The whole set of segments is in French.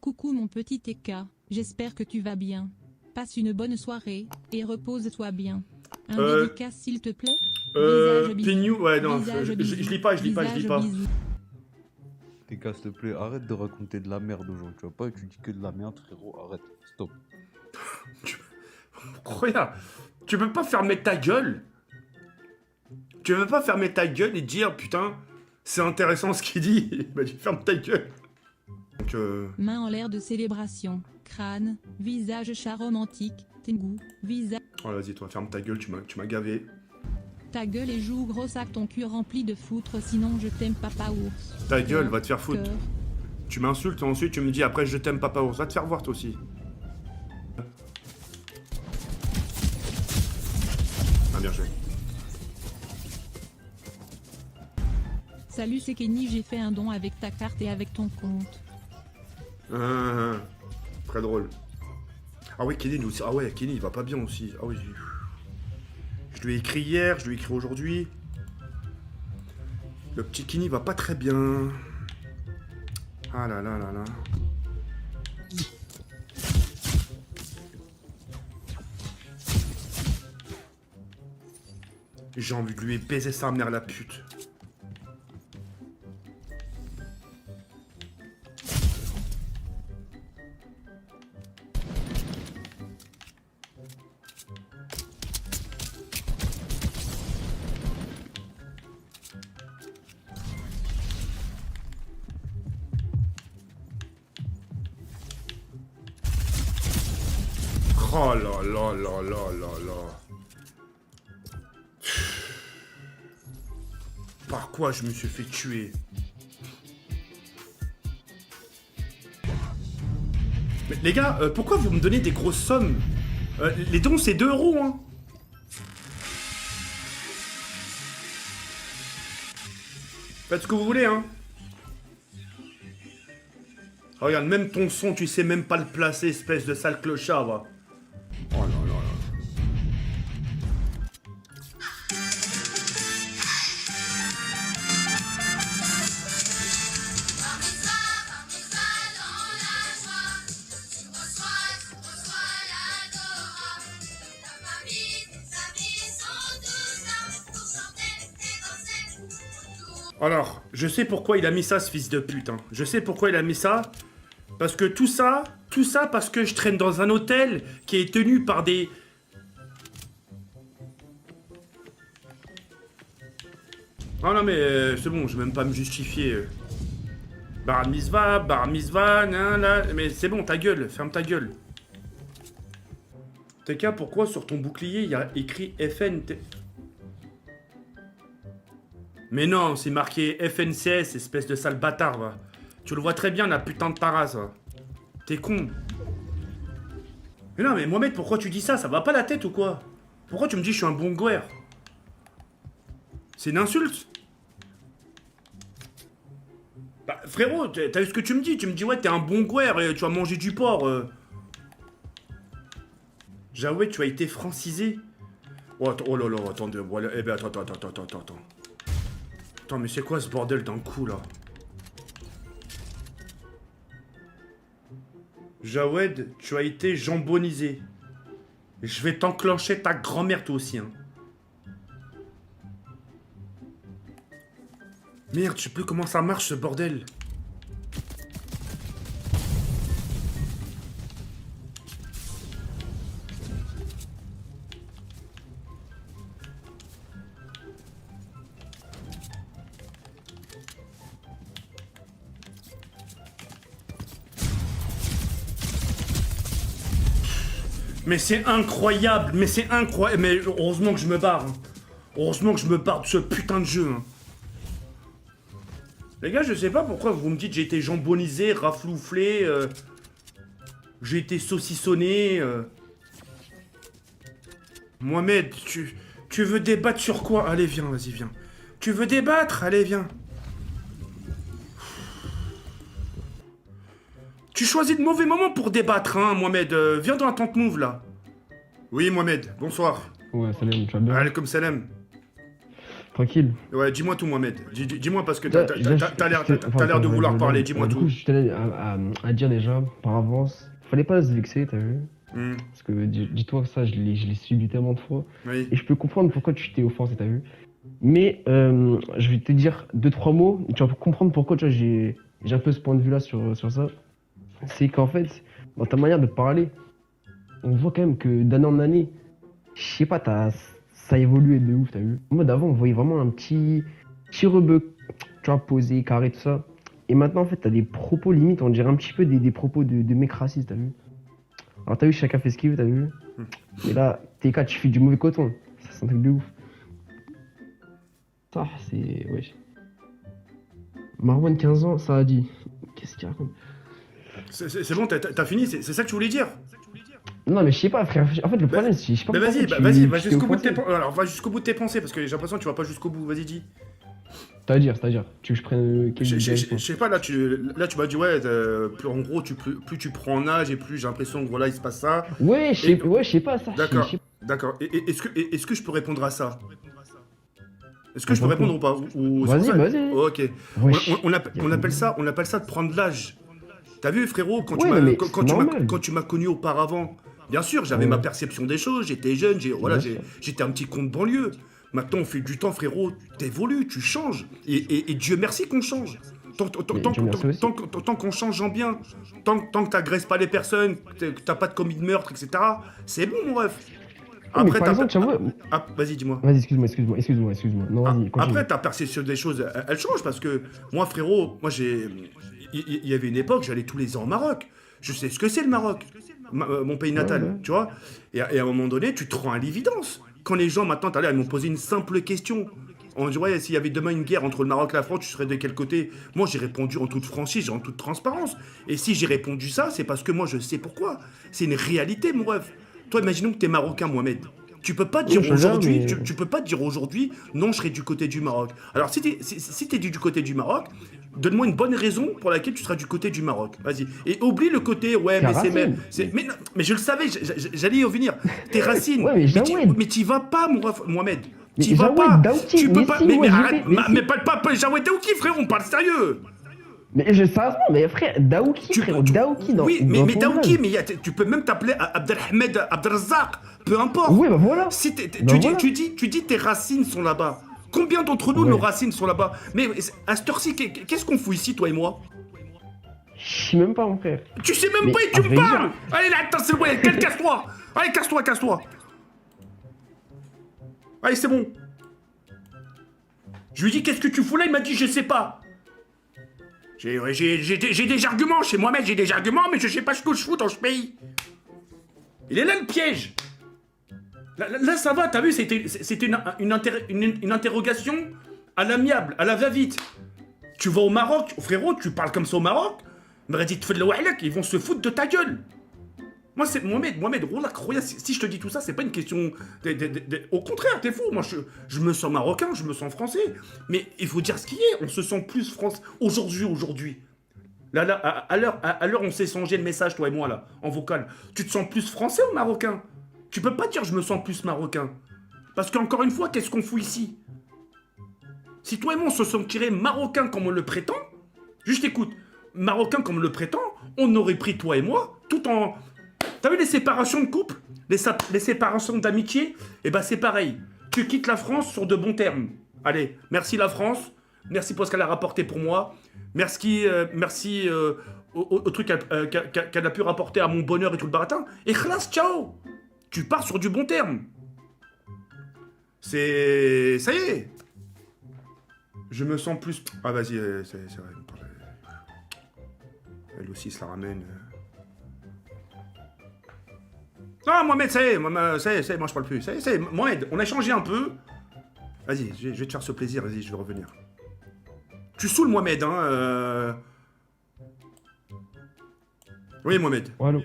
Coucou mon petit TK, j'espère que tu vas bien. Passe une bonne soirée, et repose-toi bien. Un dédicace s'il te plaît. Visage bisous. Pignou, ouais, non, Visage je bisous. lis pas, je lis pas. Visage bisous. TK, s'il te plaît, arrête de raconter de la merde aux gens. Tu vois pas, tu dis que de la merde, frérot. Arrête, stop. Regarde, tu peux pas fermer ta gueule. Tu veux pas fermer ta gueule et dire, putain, c'est intéressant ce qu'il dit. Bah, tu fermes ta gueule. Donc, Main en l'air de célébration. Crâne, visage chat romantique, Tengu, visage. Oh, vas-y, toi, ferme ta gueule, tu m'as gavé. Ta gueule et joue gros sac ton cul rempli de foutre, sinon je t'aime papa ours. Ta gueule, va te faire foutre. Cœur. Tu m'insultes, ensuite tu me dis après je t'aime papa ours. Va te faire voir toi aussi. Ah, bien joué. Salut c'est Kenny, j'ai fait un don avec ta carte et avec ton compte. Très drôle. Ah oui, Kenny, aussi. Ah ouais, Kenny, il va pas bien aussi. Ah oui. Je lui ai écrit hier, je lui ai écrit aujourd'hui. Le petit Kenny va pas très bien. Ah là là là là. J'ai envie de lui baiser sa mère, la pute. Oh là là là là là là. Par quoi je me suis fait tuer? Mais les gars, pourquoi vous me donnez des grosses sommes? Les dons c'est 2 euros, hein. Faites ce que vous voulez, hein. Regarde, même ton son, tu sais même pas le placer, espèce de sale clochard, va. Oh là là là. Alors, je sais pourquoi il a mis ça, ce fils de pute. Hein. Je sais pourquoi il a mis ça. Parce que tout ça parce que je traîne dans un hôtel qui est tenu par des... Ah non mais c'est bon, je vais même pas me justifier. Bar mitzvah, nan, là. Mais c'est bon, ta gueule, ferme ta gueule. TK, pourquoi sur ton bouclier il y a écrit FN? Mais non, c'est marqué FNCS, espèce de sale bâtard, va. Tu le vois très bien, la putain de Taras, va. T'es con. Mais non, mais Mohamed, pourquoi tu dis ça? Ça va pas la tête ou quoi? Pourquoi tu me dis que je suis un bon gouer? C'est une insulte? Bah, frérot, t'as vu ce que tu me dis? Tu me dis, ouais, t'es un bon gouer et tu vas manger du porc. J'avoue, tu as été francisé. Oh, oh là là, attendez, voilà. Eh ben, attends. Attends, mais c'est quoi ce bordel d'un coup, là? Jawed, tu as été jambonisé. Je vais t'enclencher ta grand-mère, toi aussi, hein. Merde, je sais plus comment ça marche, ce bordel. Mais c'est incroyable, mais heureusement que je me barre. Hein. Heureusement que je me barre de ce putain de jeu. Hein. Les gars, je sais pas pourquoi vous me dites j'ai été jambonisé, raflouflé, j'ai été saucissonné. Mohamed, tu veux débattre sur quoi? Allez, viens, vas-y, viens. Tu veux débattre? Allez, viens. Tu choisis de mauvais moments pour débattre, hein, Mohamed. Viens dans la tente move, là. Oui, Mohamed, bonsoir. Ouais, salam, tu vas bien? Alaikum salam. Tranquille. Ouais, dis-moi tout, Mohamed. Dis-moi parce que Déjà, t'as l'air de vouloir parler. Dis-moi du tout. coup, je tenais à dire déjà, par avance, fallait pas se vexer, t'as vu? Hmm, Parce que dis-toi que ça, je l'ai subi tellement de fois. oui. Et je peux comprendre pourquoi tu t'es offensé, t'as vu? Mais je vais te dire deux, trois mots, tu vas comprendre pourquoi tu vois, j'ai un peu ce point de vue-là sur ça. C'est qu'en fait, dans ta manière de parler, on voit quand même que d'année en année, je sais pas, ça a évolué de ouf, t'as vu? En mode avant, on voyait vraiment un petit rebeu, tu vois, posé, carré, tout ça. Et maintenant, en fait, t'as des propos limite, on dirait un petit peu des propos de mecs racistes, t'as vu? Alors, t'as vu, chacun fait ce qu'il veut, t'as vu? Mais là, t'es cas, tu fais du mauvais coton. Ça, c'est un truc de ouf. Ça, c'est. Wesh. Marwan, 15 ans, ça a dit. Qu'est-ce qu'il raconte? C'est bon, t'as fini, c'est ça que tu voulais dire? Non, mais je sais pas, frère. En fait, le problème, c'est. Je sais pas Mais vas-y, pourquoi vas-y, tu va t'es jusqu'au bout de offensé. Alors, va jusqu'au bout de tes pensées parce que j'ai l'impression que tu vas pas jusqu'au bout. Vas-y, dis. C'est-à-dire, tu veux que je prenne quelle Je direction? sais pas, là tu m'as dit, ouais, en gros, plus tu prends en âge et plus j'ai l'impression que voilà, il se passe ça. Ouais, Et- je sais pas, ça. D'accord, je sais d'accord. Est-ce que je peux répondre à ça? Est-ce que je peux Répondre répondre ou pas? Ou c'est Vas-y, pour ça vas-y. Oh, ok. Wesh. On appelle ça de prendre l'âge. T'as vu, frérot, Ouais, non, mais c'est normal. quand tu m'as connu auparavant, bien sûr, j'avais Ouais. ma perception des choses, j'étais jeune, Bien sûr. j'étais un petit con de banlieue. Maintenant, au fil du temps, frérot, t'évolues, tu changes. Et Dieu merci qu'on change. Mais Dieu merci aussi. Tant qu'on change en bien, tant que t'agresses pas les personnes, que t'as pas de commis de meurtre, etc., c'est bon, mon ref. Ouais, mais Après, par exemple, tu vois. vas-y, dis-moi. Vas-y, excuse-moi. Non, vas-y, continue. Après, ta perception des choses, elle change parce que moi, frérot, il y avait une époque, j'allais tous les ans au Maroc. Je sais ce que c'est le Maroc, mon pays natal, Ouais. tu vois. Et à un moment donné, tu te rends à l'évidence. Quand les gens, maintenant, ils m'ont posé une simple question. On dit, ouais, s'il y avait demain une guerre entre le Maroc et la France, tu serais de quel côté? Moi, j'ai répondu en toute franchise, en toute transparence. Et si j'ai répondu ça, c'est parce que moi, je sais pourquoi. C'est une réalité, mon ref. Toi, imaginons que t'es marocain, Mohamed. Tu peux pas dire Oui, je sais, aujourd'hui, mais- tu peux pas dire aujourd'hui, non, je serai du côté du Maroc. Alors, si t'es du côté du Maroc, donne-moi une bonne raison pour laquelle tu seras du côté du Maroc. Vas-y. Et oublie le côté, ouais, C'est mais c'est racine. mais non, mais je le savais, j'allais y revenir. Tes racines. Ouais, mais Jawed. mais t'y vas pas, mon ref, Mohamed. Mais T'y vas Jawed, pas. Daouti, Tu peux mais pas. si, Mais moi, j'y arrête, vais, mais si. mais pas Jawed Daouki, frère, on parle sérieux. Mais je sais, mais frère, Daouki, frérot, Daouki dans. Oui, dans mais ton Daouki, âge. mais tu peux même t'appeler Abdelhamed Abdelrazak, peu importe. Oui, bah voilà. Si Bah voilà. tu dis tes racines sont là-bas. Combien d'entre nous, Ouais. nos racines sont là-bas? Mais à cette heure-ci, qu'est-ce qu'on fout ici, toi et moi? Je sais même pas, mon frère. Tu sais même Mais pas et à tu me vrai dire- parles! Allez là, attends, c'est ouais, casse-toi! Allez, casse-toi! Allez, c'est bon. Je lui dis, qu'est-ce que tu fous là? Il m'a dit, je sais pas. J'ai des arguments chez Mohamed, j'ai des arguments, mais je sais pas ce que je fous dans ce pays. Il est là le piège. Là, ça va, t'as vu, c'était une interrogation à l'amiable, à la va-vite. Tu vas au Maroc, frérot, tu parles comme ça au Maroc, mais dit, ils vont se foutre de ta gueule. Moi, c'est Mohamed, Roya, si je te dis tout ça, c'est pas une question. Au contraire, t'es fou. Moi, je me sens marocain, je me sens français. Mais il faut dire ce qui est. On se sent plus français aujourd'hui. Là, à l'heure, on s'est changé le message, toi et moi, là, en vocal. Tu te sens plus français ou marocain? Tu peux pas dire je me sens plus marocain. Parce qu'encore une fois, qu'est-ce qu'on fout ici? Si toi et moi, on se sentirait marocain comme on le prétend, juste écoute, marocain comme on le prétend, on aurait pris toi et moi, tout en... T'as vu les séparations de couple, les séparations d'amitié? Eh ben c'est pareil. Tu quittes la France sur de bons termes. Allez, merci la France. Merci pour ce qu'elle a rapporté pour moi. Merci au truc qu'elle a pu rapporter à mon bonheur et tout le baratin. Et khlas, ciao. Tu pars sur du bon terme. Ça y est. Je me sens plus... Ah vas-y, c'est vrai. Elle aussi se la ramène... Ah, Mohamed, ça y est, moi je parle plus. Ça y est, Mohamed, on a échangé un peu. Vas-y, je vais te faire ce plaisir, vas-y, je vais revenir. Tu saoules Mohamed, hein Oui, Mohamed. Voilà.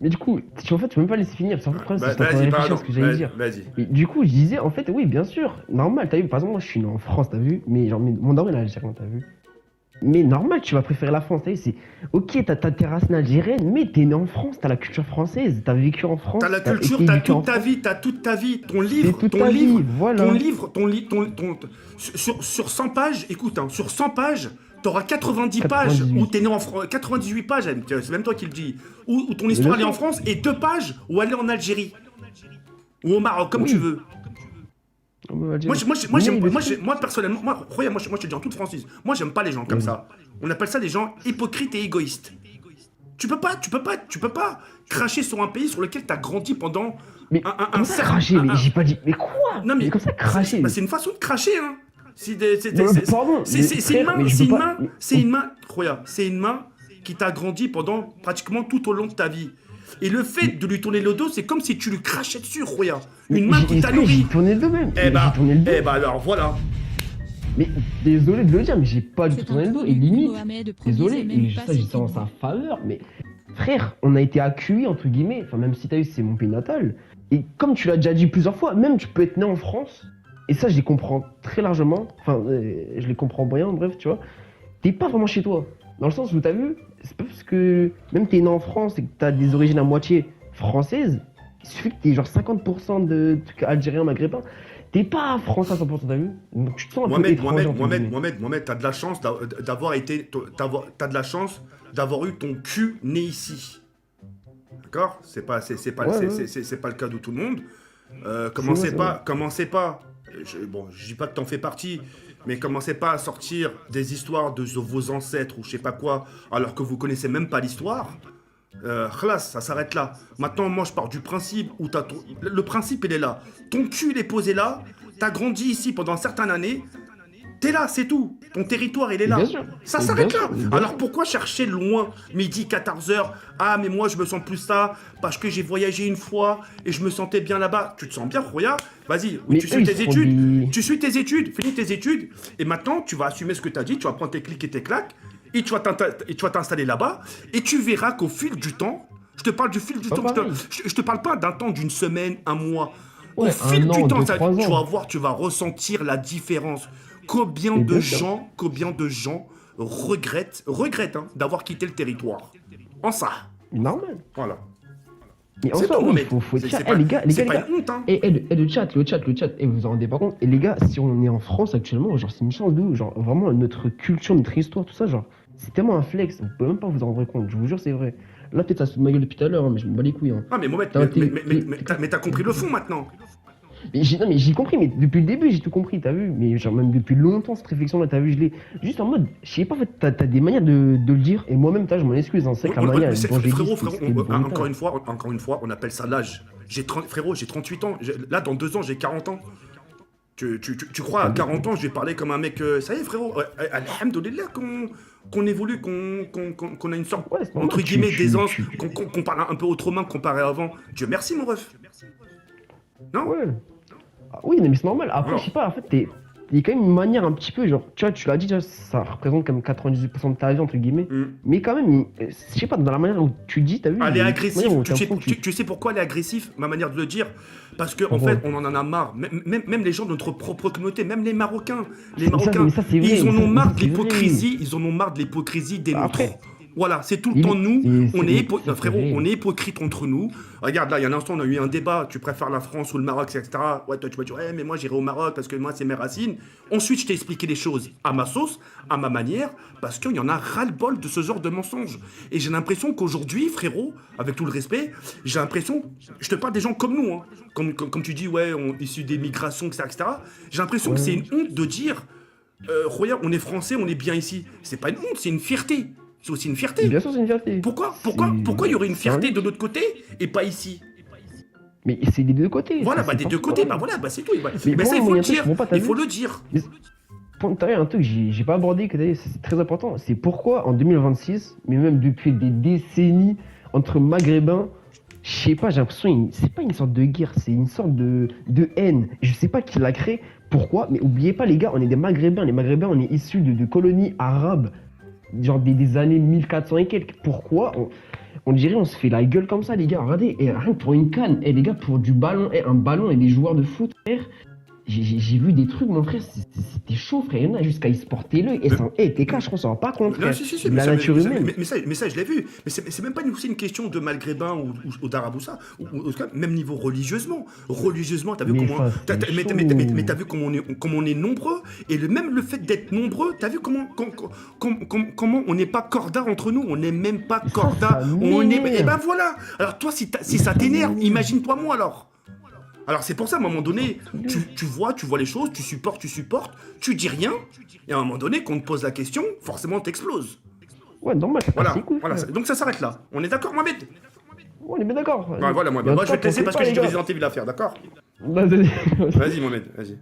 Mais du coup, en fait, tu peux même pas laisser finir. Parce qu'en fait, le problème, c'est que je Vas-y, réfléchir à pardon. ce que j'allais dire. Vas-y. Mais du coup, je disais, en fait, oui, bien sûr, normal, t'as vu, par exemple, moi, je suis né en France, t'as vu, mais genre, mon daron, il est algérien, t'as vu. Mais normal, tu vas préférer la France. C'est ok, t'as tes racines algériennes, mais t'es né en France, t'as la culture française, t'as vécu en France. T'as la culture, été t'as éduqué en toute ta France. vie, t'as toute ta vie. Ton C'est livre, toute ton ta livre, vie, voilà. ton livre, sur 100 pages, écoute, hein, sur 100 pages, t'auras 90 pages 98. où t'es né en France, 98 pages, c'est même toi qui le dis, où ton histoire elle est en France, et 2 pages où elle est en Algérie. Ou au Maroc, comme Oui. tu veux. Mais Moi, personnellement, regarde, moi, je te dis en toute franchise, moi, j'aime pas les gens comme Oui. ça. On appelle ça des gens hypocrites et égoïstes. Tu peux pas cracher sur un pays sur lequel t'as grandi pendant Mais un comment ça certain- cracher? un- Mais un- j'ai pas dit. Mais quoi? Non mais comme ça cracher? c'est une façon de cracher, hein. Non, mais pardon, mais C'est une frère, main, mais je c'est peux une pas- main, mais- c'est une main, regarde, c'est une main qui t'a grandi pendant pratiquement tout au long de ta vie. Et le fait de lui tourner le dos, c'est comme si tu lui crachais dessus, regarde. Une main qui t'a nourri. J'ai tourné le dos même. Eh bah, J'ai tourné le dos. alors voilà. Mais désolé de le dire, mais j'ai pas du tout C'est tourné le dos. un Et truc, limite, Mohamed, désolé, provisez même et pas ça, j'ai si ça en tu sa dis. faveur, mais frère, on a été accueillis, entre guillemets, enfin, même si t'as vu, c'est mon pays natal. Et comme tu l'as déjà dit plusieurs fois, même tu peux être né en France, et ça, je les comprends très largement, enfin, je les comprends bien, bref, tu vois. T'es pas vraiment chez toi. Dans le sens où t'as vu, c'est pas parce que même t'es né en France et que t'as des origines à moitié françaises, il suffit que t'aies genre 50% de trucs algériens, maghrébins, t'es pas français à 100%, t'as vu? Donc tu te sens un peu étranger. entre guillemets. Mohamed, t'as de la chance d'avoir été, t'as de la chance d'avoir eu ton cul né ici. D'accord? C'est pas le cas de tout le monde. Commencez pas. Bon, je dis pas que t'en fais partie, mais commencez pas à sortir des histoires de vos ancêtres ou je sais pas quoi, alors que vous connaissez même pas l'histoire. Khlas, ça s'arrête là. Maintenant, moi, je pars du principe où le principe, il est là. Ton cul, il est posé là. T'as grandi ici pendant certaines années. T'es là, c'est tout. Ton territoire, il est là. Bien sûr. Ça Mais s'arrête bien là. sûr, mais bien Alors sûr. pourquoi chercher loin, midi, 14h? Ah, mais moi, je me sens plus ça parce que j'ai voyagé une fois et je me sentais bien là-bas. Tu te sens bien, Roya? Vas-y, oui, Mais tu eux, suis ils tes se font études. des- Tu suis tes études, finis tes études. Et maintenant, tu vas assumer ce que tu as dit. Tu vas prendre tes clics et tes claques. Et tu vas t'installer là-bas. Et tu verras qu'au fil du temps, je te parle du fil du Pas temps. pareil. Je te parle pas d'un temps d'une semaine, un mois. Au Ouais, fil un du an, temps, 2-3 tu vas ans. voir, tu vas ressentir la différence. Combien Et de bien sûr. gens regrettent hein, d'avoir quitté le territoire. En ça. Normal. Voilà. Mais en C'est soi, tout, oui, Mohamed. faut C'est- dire, c'est eh, pas- les gars, les C'est gars, pas les gars. une honte, hein. Et le chat, et vous en rendez pas compte. Et les gars, si on est en France actuellement, genre c'est une chance de ouf, genre vraiment notre culture, notre histoire, tout ça, genre c'est tellement un flex, vous pouvez même pas vous en rendre compte, je vous jure c'est vrai. Là peut-être ça se fout de ma gueule depuis tout à l'heure, hein, mais je me bats les couilles. Hein. Ah, mais Mohamed, T'as été- mais t'as compris le fond maintenant. Non mais j'ai compris, mais depuis le début j'ai tout compris, t'as vu. Mais genre même depuis longtemps cette réflexion là, t'as vu, je l'ai juste en mode, je sais pas, en fait, t'as des manières de le dire, et moi-même je m'en excuse, hein, c'est vrai que la manière dont j'ai dit, Encore une fois, on appelle ça l'âge. Frérot, j'ai 38 ans. Là, dans 2 ans, j'ai 40 ans. Tu crois, à 40 ans, je vais parler comme un mec... ça y est, frérot. Alhamdoulilah qu'on évolue, qu'on a une sorte, Ouais, c'est normal, entre guillemets, d'aisance, tu- qu'on parle un peu autrement comparé à avant. Dieu merci, mon ref. Non? Ouais. Ah oui, mais c'est normal. Après, Alors. je sais pas, en fait, il y a quand même une manière un petit peu, genre, tu vois, tu l'as dit, déjà, ça représente comme 98% de ta vie, entre guillemets. Mais quand même, je sais pas, dans la manière où tu dis, t'as vu. Elle il y est a une agressive. manière où Tu t'as sais, l'impression que tu sais pourquoi elle est agressive, ma manière de le dire? Parce qu'en Pourquoi? fait, on en a marre. Même les gens de notre propre communauté, même les Marocains. Les Mais ça, Marocains, mais ça, c'est vrai, ils en mais ont ça, marre de c'est vrai. l'hypocrisie. Ils en ont marre de l'hypocrisie des Après, nôtres. Voilà, c'est tout le limite, temps nous. On est c'est frérot, vrai. on est hypocrite entre nous. Regarde, là, il y a un instant, on a eu un débat. Tu préfères la France ou le Maroc, etc. Ouais, toi, tu vas dire, ouais, mais moi, j'irai au Maroc parce que moi, c'est mes racines. Ensuite, je t'ai expliqué les choses à ma sauce, à ma manière, parce qu'il y en a ras-le-bol de ce genre de mensonges. Et j'ai l'impression qu'aujourd'hui, frérot, avec tout le respect, j'ai l'impression, je te parle des gens comme nous, hein, comme tu dis, ouais, issus des migrations, etc. J'ai l'impression que c'est une honte de dire, regarde, on est français, on est bien ici. C'est pas une honte, c'est une fierté. C'est aussi une fierté. Bien sûr, c'est une fierté. Pourquoi il y aurait une c'est un fierté luxe. de l'autre côté et pas ici? Mais c'est des deux côtés. Voilà, ça, bah c'est des pas deux côtés, pareil. bah voilà, bah c'est tout. Mais Mais ça, il pour faut moi, le il y a un truc, dire. je comprends pas, t'as Il vu faut le dire. T'as vu un truc que j'ai pas abordé, que t'as vu, c'est très important. C'est pourquoi en 2026, mais même depuis des décennies, entre maghrébins, je sais pas, j'ai l'impression, c'est pas une sorte de guerre, c'est une sorte de haine. Je sais pas qui l'a créé, pourquoi, mais oubliez pas les gars, on est des maghrébins. Les maghrébins, on est issus de colonies arabes, genre des années 1400 et quelques. Pourquoi on dirait on se fait la gueule comme ça, les gars. Regardez, et rien que pour une canne, et les gars, pour du ballon, et un ballon et des joueurs de foot, frère, j'ai vu des trucs, mon frère, c'était chaud, frère. Il y en a jusqu'à y se porter l'œil. Et ça, t'es cash, on s'en rend pas compte, Non, frère. si, La nature humaine. mais ça, je l'ai vu. Mais c'est même pas aussi une question de maghrébin ou d'araboussa. Ou même niveau religieusement. Religieusement, t'as vu Mais comment. ça, c'est Mais chaud. t'as vu comment on est nombreux. Et même le fait d'être nombreux, t'as vu comment on n'est pas corda entre nous. On n'est même pas Ça corda. On est. Et m'énerve. ben voilà. Alors toi, si ça t'énerve, imagine-toi moi alors. Alors c'est pour ça, à un moment donné, tu vois les choses, tu supportes, tu dis rien, et à un moment donné, quand on te pose la question, forcément t'exploses. Ouais, normal, ça passe Voilà, ses couilles, voilà. frère. Donc ça s'arrête là. On est d'accord, Mohamed? On est bien d'accord. Ouais, voilà, moi, Mais en moi tout je vais cas, te laisser t'en parce fais que pas, j'ai du les Resident Evil à faire, d'accord? gars. Vas-y. Vas-y, Mohamed, vas-y.